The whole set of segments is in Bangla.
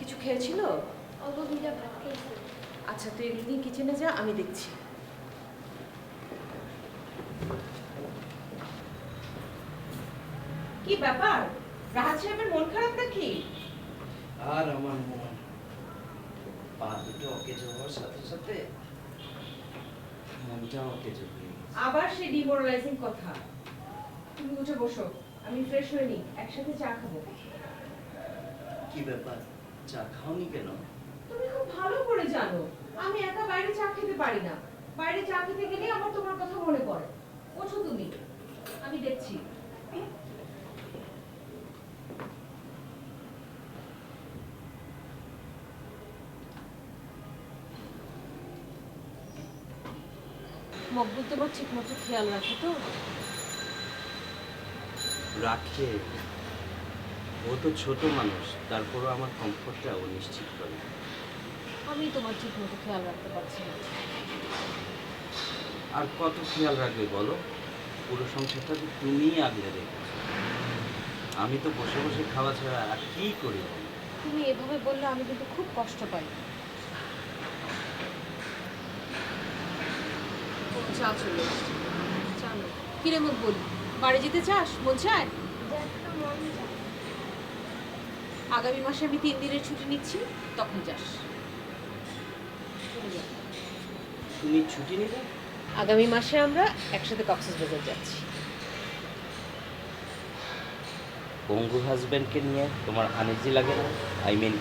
কিছু খেয়েছিল? অল্প ভিজা ভাত খেয়েছি। আচ্ছা, তুই এগুলো নিয়ে কিচেনে যা, আমি দেখছি। কি ব্যাপার, রাহাত সাহেবের মন খারাপ নাকি? আর আমার মন পা দুটো অকেজ হওয়ার সাথে সাথে মনটা অকেজ হয়ে গেছে। আবার সেই ডিমোরালাইজিং কথা। তুমি উঠে বসো, আমি ফ্রেশ হয়ে নিই, একসাথে চা খাবো। কি ব্যাপার, চা খাওনি কেন? তুমি খুব ভালো করে জানো আমি একা বাইরে চা খেতে পারি না। বাইরে চা খেতে গেলে আমার তোমার কথা মনে পড়ে। ওঠো তুমি, আমি দেখছি। মকবুল তোমার ঠিক মতো খেয়াল রাখে তো? রাখে, ও তো ছোট মানুষ, তারপরও আমার কমফোর্টটা ও নিশ্চিত করে। আমি তোমার ঠিক মতো খেয়াল রাখতে পারছি না। আর কত খেয়াল রাখবে বলো, পুরো সংসারটা তো তুমিই আগলে রেখেছো। আমি তো বসে বসে খাওয়া ছাড়া আর কি করি বলো? তুমি এভাবে বললে আমি কিন্তু খুব কষ্ট পাই। চা চলে এসছে, চলো। কিরে মকবুল, বাড়ি যেতে চাস? মন চায়? যার মন চায়। আগামী মাসে আমি 3 দিনের ছুটি নিচ্ছি, তখন যাস। চলে যা। তুমি ছুটি নিবে? আগামী মাসে আমরা একসাথে কক্সবাজার যাচ্ছি। পঙ্গু হাজবেন্ডকে নিয়ে তোমার আনিজি লাগে না? আই মিন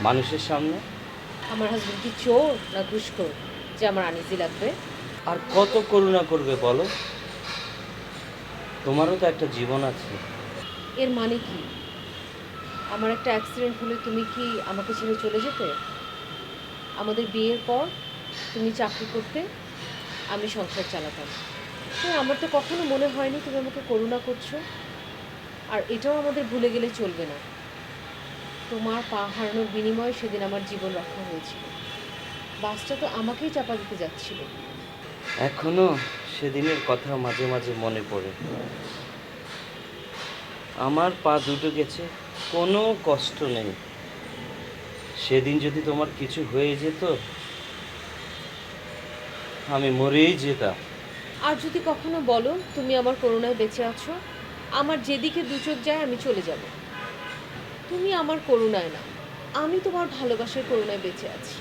মানুষের সামনে। আমার হাজবেন্ড কি চোর না ঘুষখোর যে আমার আনিজি লাগবে? আর কত করুণা করবে বলো, তোমারও তো একটা জীবন আছে। এর মানে কি? আমার একটা অ্যাক্সিডেন্ট হলে তুমি কি আমাকে ছেড়ে চলে যেতে? আমাদের বিয়ের পর তুমি চাকরি করতে, আমি সংসার চালাতাম। আমার তো কখনো মনে হয়নি তুমি আমাকে করুণা করছো। আর এটাও আমাদের ভুলে গেলে চলবে না, তোমার পা হারানোর বিনিময়ে সেদিন আমার জীবন রক্ষা হয়েছিল। বাসটা তো আমাকেই চাপা দিতে যাচ্ছিল। এখনো সেদিনের কথা মাঝে মাঝে মনে পড়ে। আমার পা দুটো গেছে, কোনো কষ্ট নেই। সেদিন যদি তোমার কিছু হয়ে যেত, আমি মরেই যেতাম। আর যদি কখনো বলো তুমি আমার করুণায় বেঁচে আছো, আমার যেদিকে দু চোখ যায় আমি চলে যাব। তুমি আমার করুণায় না, আমি তোমার ভালোবাসার করুণায় বেঁচে আছি।